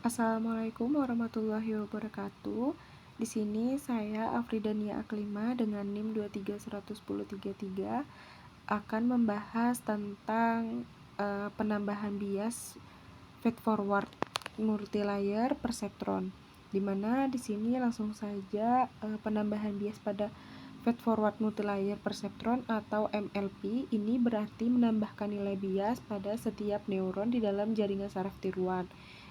Assalamualaikum warahmatullahi wabarakatuh. Di sini saya Afridania Aklima dengan NIM 2311033 akan membahas tentang penambahan bias feed forward multilayer perceptron. Dimana di sini langsung saja penambahan bias pada feed forward multilayer perceptron atau MLP ini berarti menambahkan nilai bias pada setiap neuron di dalam jaringan saraf tiruan,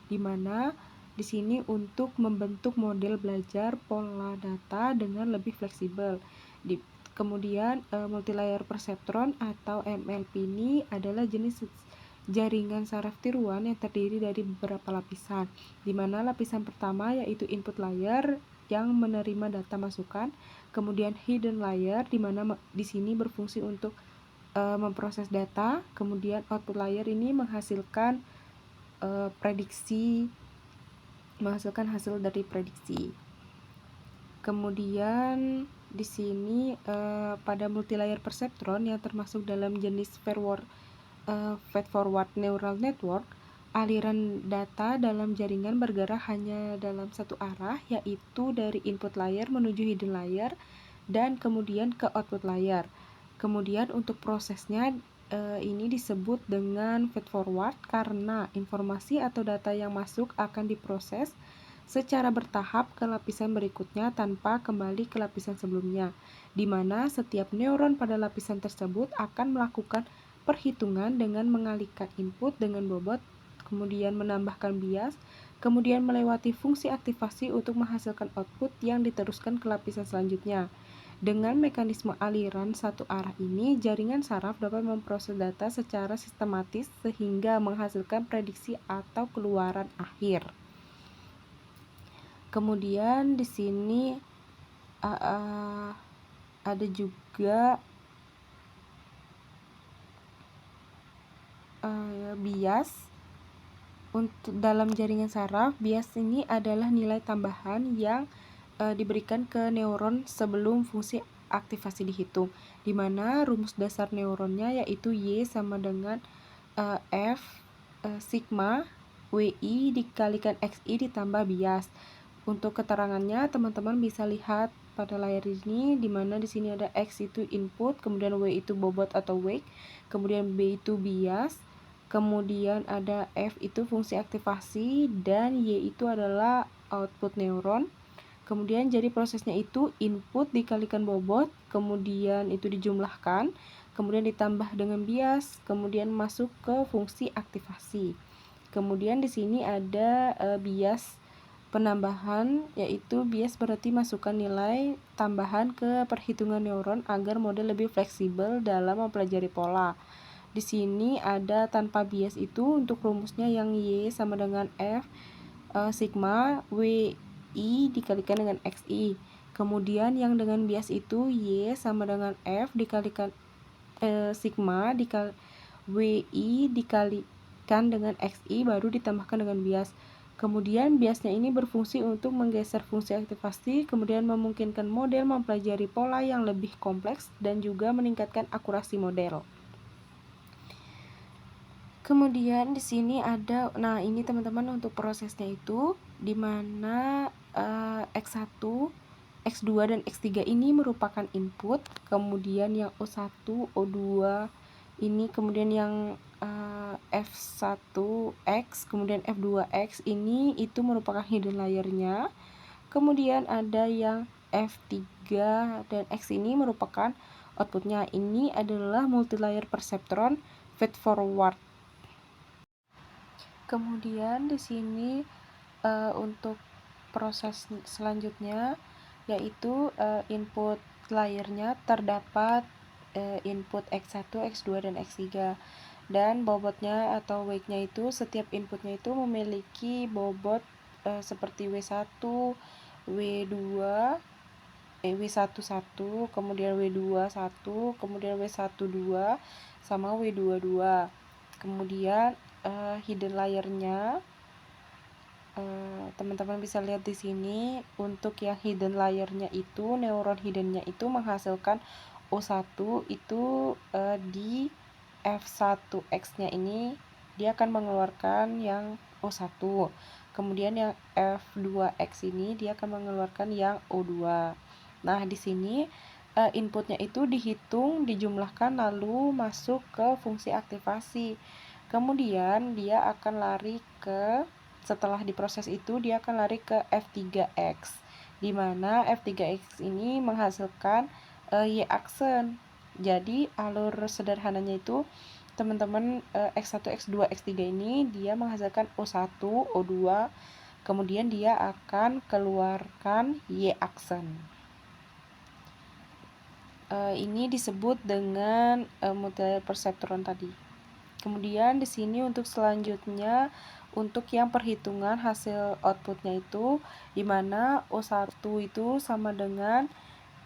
di mana di sini untuk membentuk model belajar pola data dengan lebih fleksibel. Kemudian multilayer perceptron atau MLP ini adalah jenis jaringan saraf tiruan yang terdiri dari beberapa lapisan, di mana lapisan pertama yaitu input layer yang menerima data masukan, kemudian hidden layer di mana di sini berfungsi untuk memproses data, kemudian output layer ini menghasilkan menghasilkan hasil dari prediksi. Kemudian di sini pada multilayer perceptron yang termasuk dalam jenis feed forward neural network, aliran data dalam jaringan bergerak hanya dalam satu arah, yaitu dari input layer menuju hidden layer dan kemudian ke output layer. Kemudian untuk prosesnya ini disebut dengan feed forward karena informasi atau data yang masuk akan diproses secara bertahap ke lapisan berikutnya tanpa kembali ke lapisan sebelumnya, di mana setiap neuron pada lapisan tersebut akan melakukan perhitungan dengan mengalihkan input dengan bobot, kemudian menambahkan bias, kemudian melewati fungsi aktivasi untuk menghasilkan output yang diteruskan ke lapisan selanjutnya. Dengan mekanisme aliran satu arah ini, jaringan saraf dapat memproses data secara sistematis sehingga menghasilkan prediksi atau keluaran akhir. Kemudian di sini ada juga bias. Untuk dalam jaringan saraf, bias ini adalah nilai tambahan yang diberikan ke neuron sebelum fungsi aktivasi dihitung, di mana rumus dasar neuronnya yaitu Y sama dengan F sigma WI dikalikan XI ditambah bias. Untuk keterangannya teman-teman bisa lihat pada layar ini, di mana di sini ada X itu input, kemudian W itu bobot atau wake, kemudian B itu bias, kemudian ada F itu fungsi aktivasi, dan Y itu adalah output neuron. Kemudian jadi prosesnya itu input dikalikan bobot, kemudian itu dijumlahkan, kemudian ditambah dengan bias, kemudian masuk ke fungsi aktivasi. Kemudian di sini ada bias penambahan, yaitu bias berarti masukkan nilai tambahan ke perhitungan neuron agar model lebih fleksibel dalam mempelajari pola. Di sini ada tanpa bias itu untuk rumusnya yang Y sama dengan F sigma WI dikalikan dengan XI. Kemudian yang dengan bias itu Y sama dengan F dikalikan sigma WI dikalikan dengan XI baru ditambahkan dengan bias. Kemudian biasnya ini berfungsi untuk menggeser fungsi aktivasi, kemudian memungkinkan model mempelajari pola yang lebih kompleks dan juga meningkatkan akurasi model. Kemudian di sini ada, nah ini teman-teman untuk prosesnya itu, di mana X1, X2 dan X3 ini merupakan input, kemudian yang O1, O2 ini, kemudian yang F1X, kemudian F2X ini itu merupakan hidden layernya. Kemudian ada yang F3 dan X ini merupakan outputnya. Ini adalah multilayer perceptron feed forward. Kemudian di sini untuk proses selanjutnya yaitu input layernya terdapat input X1, X2 dan X3, dan bobotnya atau weight-nya itu setiap inputnya itu memiliki bobot seperti W1, W2, W11, kemudian W21, kemudian W12 sama W22. Kemudian hidden layernya teman-teman bisa lihat di sini. Untuk yang hidden layernya itu, neuron hiddennya itu menghasilkan O1 itu di F1X nya ini dia akan mengeluarkan yang O1. Kemudian yang F2X ini dia akan mengeluarkan yang O2. Nah, di sini inputnya itu dihitung, dijumlahkan, lalu masuk ke fungsi aktivasi. Kemudian dia akan lari ke, setelah diproses itu dia akan lari ke F3X, di mana F3X ini menghasilkan Y-aksen. Jadi alur sederhananya itu teman-teman, X1, X2, X3 ini dia menghasilkan O1, O2, kemudian dia akan keluarkan Y-aksen. Ini disebut dengan multilayer perseptron tadi. Kemudian di sini untuk selanjutnya, untuk yang perhitungan hasil outputnya itu, di mana O1 itu sama dengan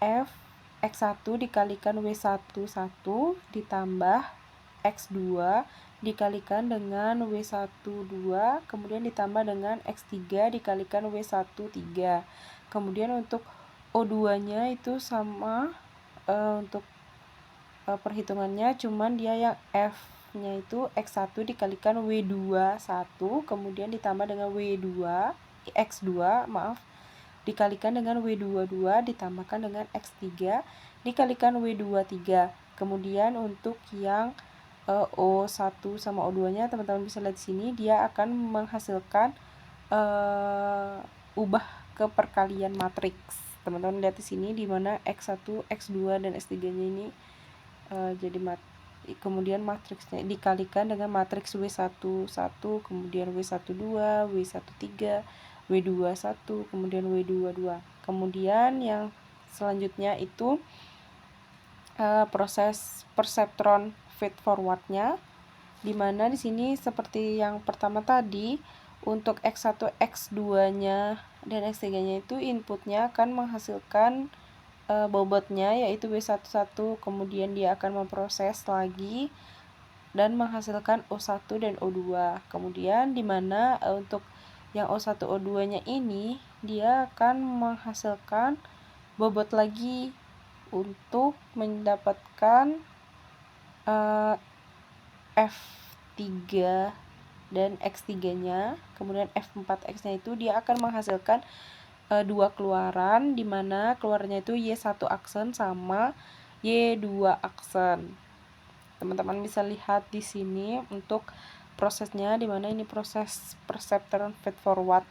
F X1 dikalikan W11 ditambah X2 dikalikan dengan W12, kemudian ditambah dengan X3 dikalikan W13. Kemudian untuk O2-nya itu sama, untuk perhitungannya cuman dia yang F-nya itu X1 dikalikan W21, kemudian ditambah dengan X2, dikalikan dengan W22 ditambahkan dengan X3 dikalikan W23. Kemudian untuk yang O1 sama O2-nya teman-teman bisa lihat di sini dia akan menghasilkan ubah ke perkalian matriks. Teman-teman lihat di sini di mana X1, X2 dan X3-nya ini kemudian matriksnya dikalikan dengan matriks W11, kemudian W12, W13, W21, kemudian W22. Kemudian yang selanjutnya itu proses perseptron feed forwardnya, di mana di sini seperti yang pertama tadi, untuk X1, X2-nya dan X3-nya itu inputnya akan menghasilkan bobotnya yaitu W11, kemudian dia akan memproses lagi dan menghasilkan O1 dan O2. Kemudian di mana untuk yang O1, O2-nya ini dia akan menghasilkan bobot lagi untuk mendapatkan F3 dan X3-nya. Kemudian F4X-nya itu dia akan menghasilkan dua keluaran, di mana keluarnya itu Y1 aksen sama Y2 aksen. Teman-teman bisa lihat di sini untuk prosesnya, di mana ini proses perseptron feed forward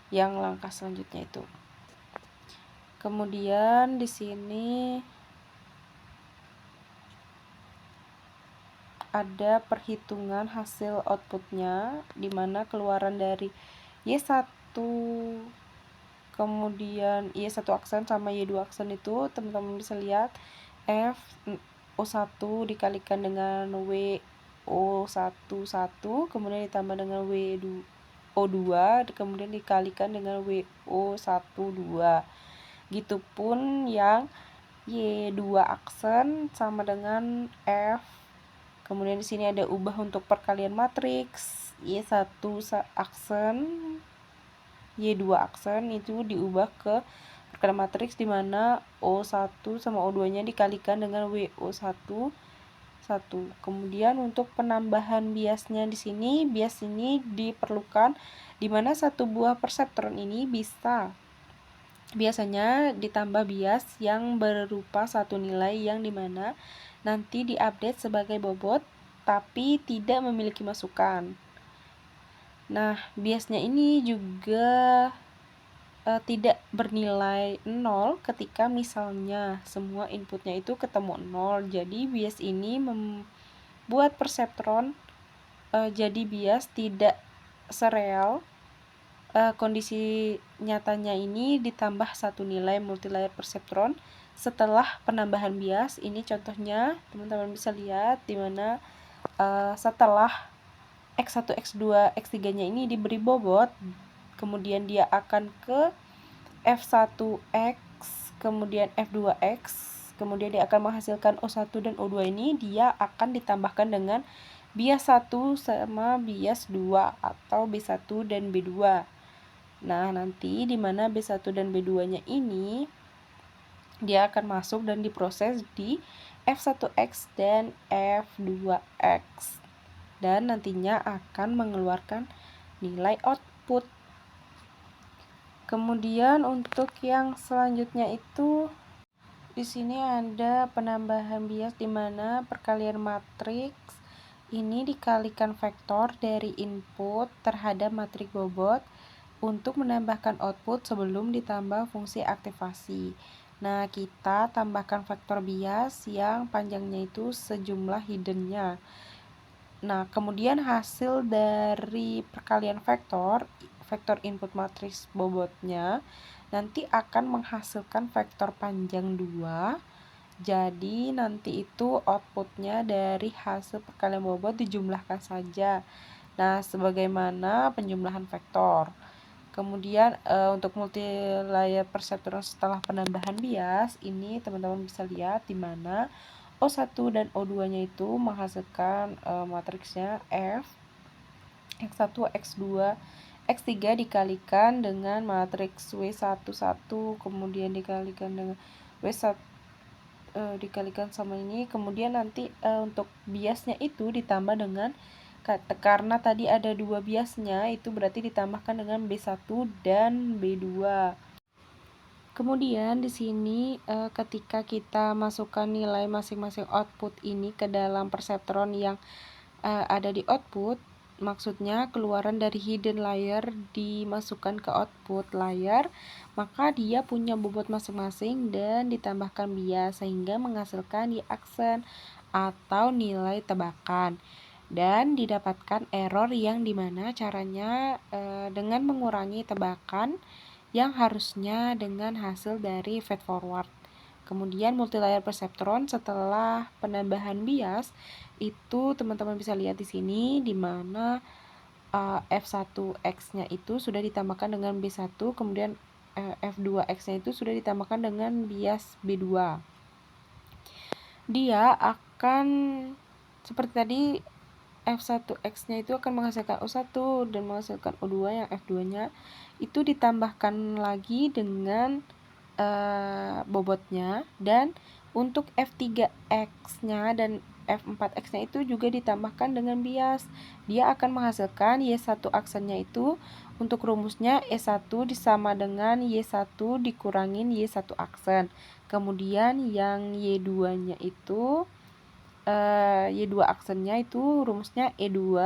yang langkah selanjutnya itu. Kemudian di sini ada perhitungan hasil outputnya, di mana keluaran dari Y1 kemudian Y1 aksen sama Y2 aksen itu teman-teman bisa lihat O1 dikalikan dengan WO11, kemudian ditambah dengan O2, kemudian dikalikan dengan WO12. Gitupun yang Y2 aksen sama dengan F. Kemudian di sini ada ubah untuk perkalian matriks. Y1 aksen, Y2 aksen itu diubah ke perkalian matriks, di mana O1 sama O2-nya dikalikan dengan WO11. Kemudian untuk penambahan biasnya di sini, bias ini diperlukan di mana satu buah perseptron ini biasanya ditambah bias yang berupa satu nilai yang dimana nanti diupdate sebagai bobot tapi tidak memiliki masukan. Nah, biasnya ini juga tidak bernilai 0 ketika misalnya semua inputnya itu ketemu 0. Jadi bias ini membuat perseptron jadi bias tidak sereal. Kondisi nyatanya ini ditambah satu nilai multilayer perseptron setelah penambahan bias. Ini contohnya teman-teman bisa lihat di mana setelah X1, X2, X3-nya ini diberi bobot, kemudian dia akan ke F1X, kemudian F2X, kemudian dia akan menghasilkan O1 dan O2 ini, dia akan ditambahkan dengan bias 1 sama bias 2 atau B1 dan B2. Nah, nanti di mana B1 dan B2-nya ini dia akan masuk dan diproses di F1X dan F2X. dan nantinya akan mengeluarkan nilai output. Kemudian untuk yang selanjutnya itu di sini ada penambahan bias di mana perkalian matriks ini dikalikan vektor dari input terhadap matriks bobot untuk menambahkan output sebelum ditambah fungsi aktivasi. Nah, kita tambahkan vektor bias yang panjangnya itu sejumlah hiddennya. Nah, kemudian hasil dari perkalian vektor input matriks bobotnya nanti akan menghasilkan vektor panjang 2. Jadi nanti itu outputnya dari hasil perkalian bobot dijumlahkan saja. Nah, sebagaimana penjumlahan vektor. Kemudian untuk multilayer perseptron setelah penambahan bias, ini teman-teman bisa lihat di mana O1 dan O2-nya itu menghasilkan matriksnya F, X1, X2, X3 dikalikan dengan matriks W11, kemudian dikalikan dengan W1 dikalikan sama ini, kemudian nanti untuk biasnya itu ditambah dengan, karena tadi ada 2 biasnya, itu berarti ditambahkan dengan B1 dan B2. Kemudian di sini ketika kita masukkan nilai masing-masing output ini ke dalam perseptron yang ada di output, maksudnya keluaran dari hidden layer dimasukkan ke output layer, maka dia punya bobot masing-masing dan ditambahkan bias sehingga menghasilkan Y-aksen atau nilai tebakan, dan didapatkan error yang dimana caranya dengan mengurangi tebakan yang harusnya dengan hasil dari feed forward. Kemudian multilayer perseptron setelah penambahan bias itu teman-teman bisa lihat di sini di mana F1X-nya itu sudah ditambahkan dengan B1, kemudian F2X-nya itu sudah ditambahkan dengan bias B2. Dia akan seperti tadi, F1X-nya itu akan menghasilkan O1 dan menghasilkan O2, yang F2-nya itu ditambahkan lagi dengan bobotnya, dan untuk F3X-nya dan F4X-nya itu juga ditambahkan dengan bias. Dia akan menghasilkan Y1 aksennya itu, untuk rumusnya E1 disama dengan Y1 dikurangin Y1 aksen. Kemudian yang Y2-nya itu Y2 aksennya itu rumusnya E2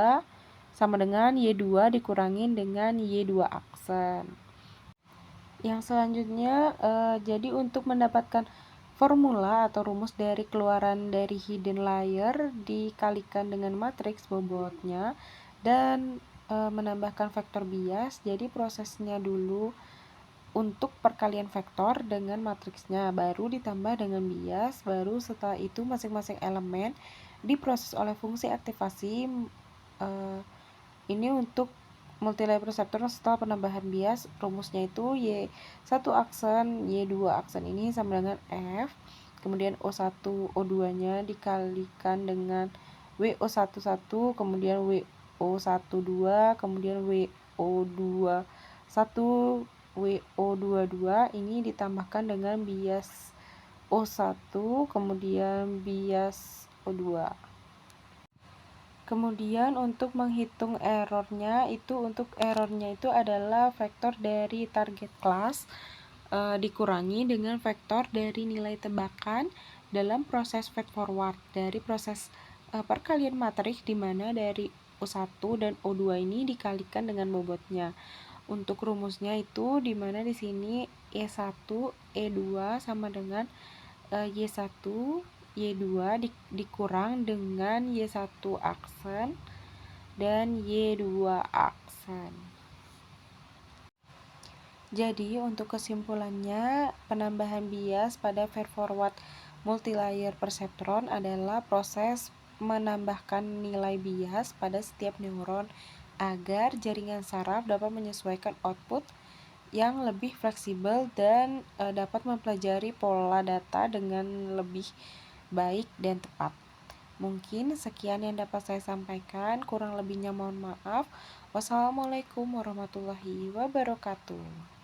sama dengan Y2 dikurangin dengan Y2 aksen. Yang selanjutnya jadi untuk mendapatkan formula atau rumus dari keluaran dari hidden layer dikalikan dengan matriks bobotnya dan menambahkan vektor bias. Jadi prosesnya dulu untuk perkalian vektor dengan matriksnya, baru ditambah dengan bias, baru setelah itu masing-masing elemen diproses oleh fungsi aktivasi. Ini untuk multilayer perseptron setelah penambahan bias, rumusnya itu Y1 aksen, Y2 aksen ini sama dengan F, kemudian O1, O2-nya dikalikan dengan WO11, kemudian WO12, kemudian WO21, WO22, ini ditambahkan dengan bias O1, kemudian bias O2. Kemudian untuk menghitung errornya itu, adalah vektor dari target kelas dikurangi dengan vektor dari nilai tebakan dalam proses feed forward dari proses perkalian matriks, di mana dari O1 dan O2 ini dikalikan dengan bobotnya. Untuk rumusnya itu di mana di sini E1, E2 sama dengan Y1, Y2 dikurang dengan Y1 aksen dan Y2 aksen. Jadi untuk kesimpulannya, penambahan bias pada feed forward multilayer perseptron adalah proses menambahkan nilai bias pada setiap neuron agar jaringan saraf dapat menyesuaikan output yang lebih fleksibel dan dapat mempelajari pola data dengan lebih baik dan tepat. Mungkin sekian yang dapat saya sampaikan, kurang lebihnya mohon maaf. Wassalamualaikum warahmatullahi wabarakatuh.